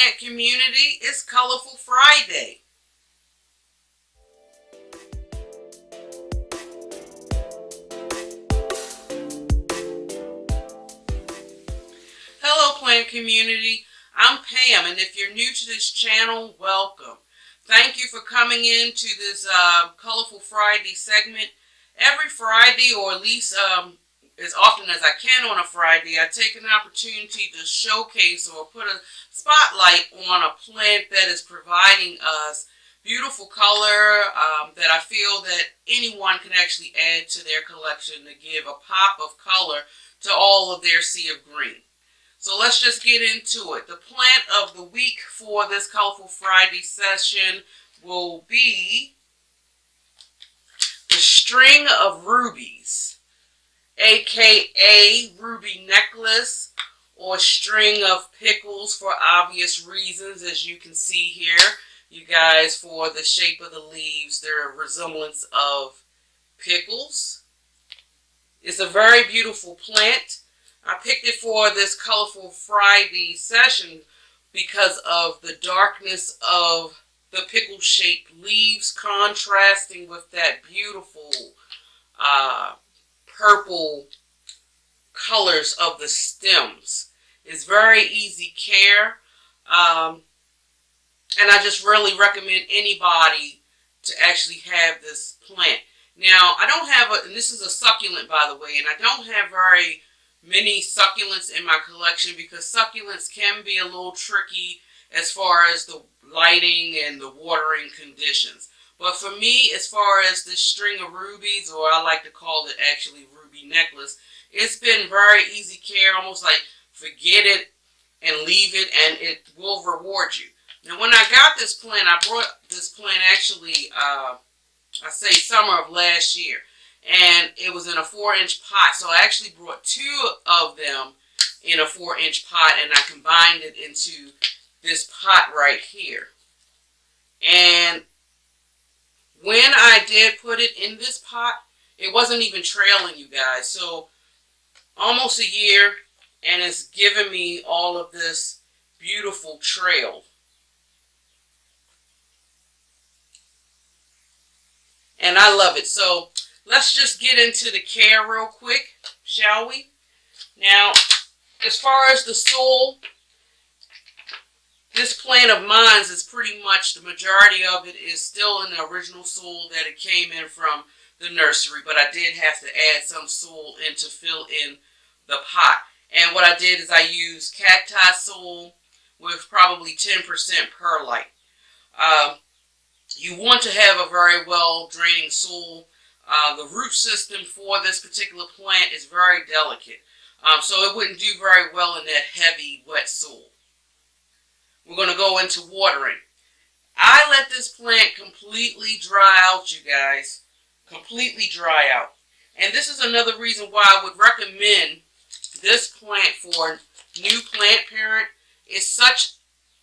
plant community, it's Colorful Friday. Hello plant community, I'm Pam, and if you're new to this channel, welcome. Thank you for coming into this Colorful Friday segment. Every Friday, or at least as often as I can on a Friday, I take an opportunity to showcase or put a spotlight on a plant that is providing us beautiful color that I feel that anyone can actually add to their collection to give a pop of color to all of their sea of green. So let's just get into it. The plant of the week for this Colorful Friday session will be the string of rubies, aka ruby necklace, or string of pickles for obvious reasons, as you can see here. You guys, for the shape of the leaves, they're a resemblance of pickles. It's a very beautiful plant. I picked it for this Colorful Friday session because of the darkness of the pickle-shaped leaves contrasting with that beautiful purple colors of the stems. It's very easy care, and I just really recommend anybody to actually have this plant. Now, I don't have and this is a succulent, by the way, and I don't have very many succulents in my collection because succulents can be a little tricky as far as the lighting and the watering conditions. But for me, as far as this string of rubies, or I like to call it actually ruby necklace, it's been very easy care, almost like forget it and leave it and it will reward you. Now when I got this plant, I brought this plant actually, I say summer of last year. And it was in a 4-inch pot. So I actually brought 2 of them in a 4-inch pot and I combined it into this pot right here. And when I did put it in this pot, it wasn't even trailing, you guys. So almost a year, and it's given me all of this beautiful trail. And I love it. So let's just get into the care real quick, shall we? Now, as far as the soil, this plant of mine is pretty much, the majority of it is still in the original soil that it came in from the nursery, but I did have to add some soil in to fill in the pot. And what I did is I used cacti soil with probably 10% perlite. You want to have a very well draining soil. The root system for this particular plant is very delicate, so it wouldn't do very well in that heavy, wet soil. We're going to go into watering. I let this plant completely dry out, you guys. Completely dry out. And this is another reason why I would recommend this plant for new plant parent. It's such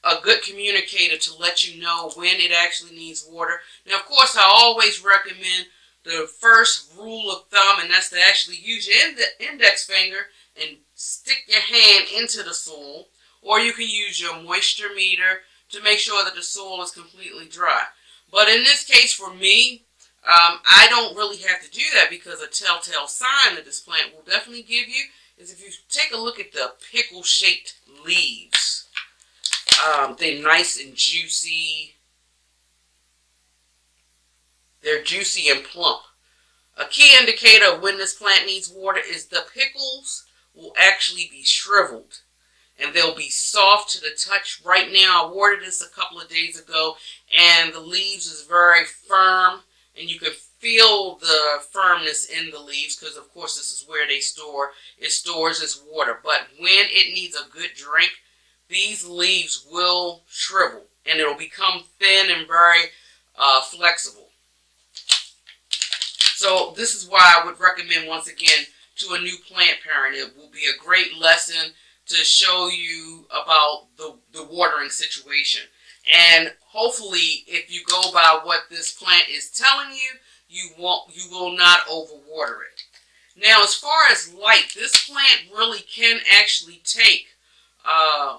a good communicator to let you know when it actually needs water. Now, of course, I always recommend the first rule of thumb, and that's to actually use your index finger and stick your hand into the soil, or you can use your moisture meter to make sure that the soil is completely dry. But in this case, for me, I don't really have to do that because a telltale sign that this plant will definitely give you is if you take a look at the pickle-shaped leaves. They're nice and juicy. They're juicy and plump. A key indicator of when this plant needs water is the pickles will actually be shriveled and they'll be soft to the touch. Right now, I watered this a couple of days ago and the leaves is very firm and you can feel the firmness in the leaves because of course this is where it stores its water. But when it needs a good drink, these leaves will shrivel and it'll become thin and very flexible. So this is why I would recommend, once again, to a new plant parent, it will be a great lesson to show you about the watering situation. And hopefully, if you go by what this plant is telling you, you will not overwater it. Now, as far as light, this plant really can actually take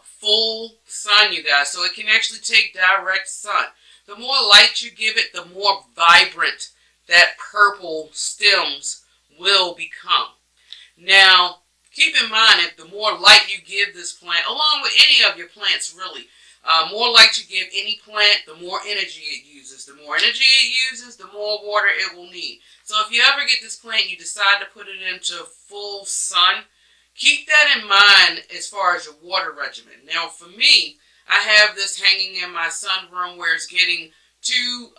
full sun, you guys, so it can actually take direct sun. The more light you give it, the more vibrant that purple stems will become. Now, keep in mind, if the more light you give this plant, along with any of your plants really, more light you give any plant, the more energy it uses. The more energy it uses, the more water it will need. So if you ever get this plant and you decide to put it into full sun, keep that in mind as far as your water regimen. Now for me, I have this hanging in my sunroom where it's getting two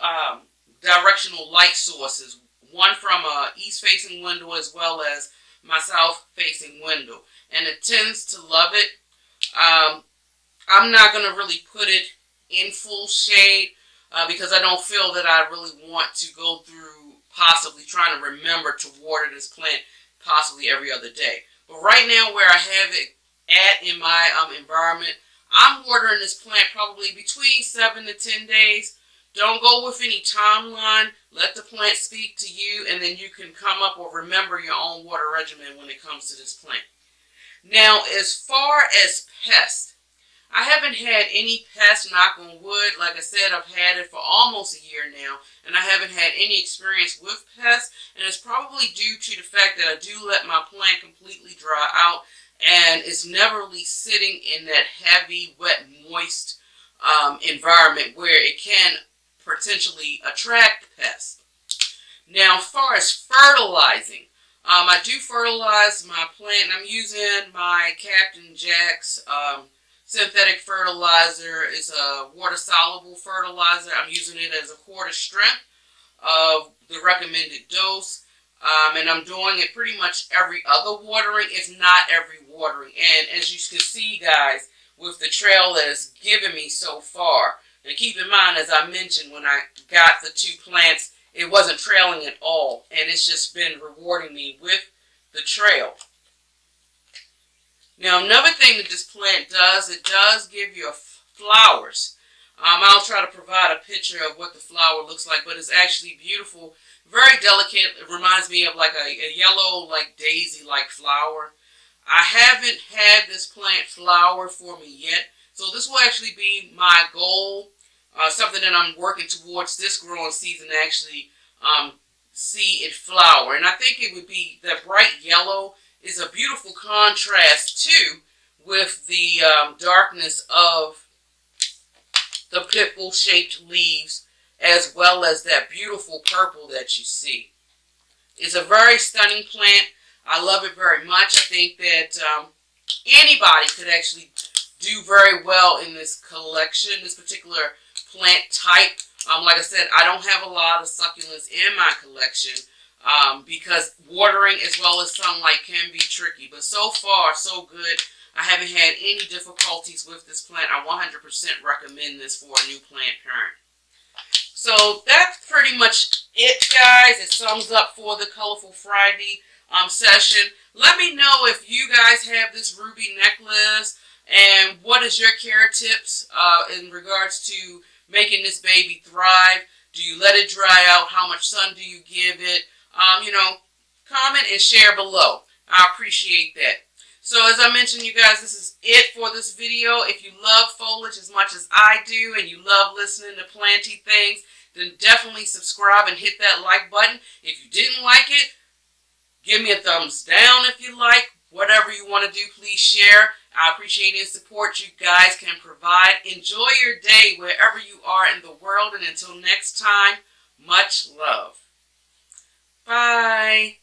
directional light sources. One from a east-facing window as well as my south-facing window. And it tends to love it. I'm not going to really put it in full shade because I don't feel that I really want to go through possibly trying to remember to water this plant possibly every other day. But right now where I have it at in my environment, I'm watering this plant probably between 7 to 10 days. Don't go with any timeline. Let the plant speak to you, and then you can come up or remember your own water regimen when it comes to this plant. Now, as far as pests, I haven't had any pests, knock on wood. Like I said, I've had it for almost a year now, and I haven't had any experience with pests, and it's probably due to the fact that I do let my plant completely dry out, and it's never really sitting in that heavy, wet, moist environment where it can potentially attract pests. Now, as far as fertilizing, I do fertilize my plant, and I'm using my Captain Jack's synthetic fertilizer. It's a water-soluble fertilizer. I'm using it as a quarter strength of the recommended dose, and I'm doing it pretty much every other watering, if not every watering. And as you can see, guys, with the trail that it's given me so far, and keep in mind, as I mentioned, when I got the two plants, it wasn't trailing at all, and it's just been rewarding me with the trail. Now, another thing that this plant does, it does give you flowers. I'll try to provide a picture of what the flower looks like, but it's actually beautiful, very delicate. It reminds me of like a yellow, like daisy-like flower. I haven't had this plant flower for me yet, so this will actually be my goal, something that I'm working towards this growing season to actually see it flower. And I think it would be that bright yellow is a beautiful contrast too with the darkness of the pimple-shaped leaves, as well as that beautiful purple that you see. It's a very stunning plant. I love it very much. I think that anybody could actually do very well in this collection, this particular plant type. Like I said, I don't have a lot of succulents in my collection because watering as well as sunlight can be tricky. But so far, so good. I haven't had any difficulties with this plant. I 100% recommend this for a new plant parent. So that's pretty much it, guys. It sums up for the Colorful Friday session. Let me know if you guys have this ruby necklace and what is your care tips in regards to making this baby thrive. Do you let it dry out? How much sun do you give it? Comment and share below. I appreciate that. So as I mentioned, you guys, this is it for this video. If you love foliage as much as I do and you love listening to planty things, then definitely subscribe and hit that like button. If you didn't like it, give me a thumbs down if you like. Whatever you want to do, please share. I appreciate any support you guys can provide. Enjoy your day wherever you are in the world. And until next time, much love. Bye.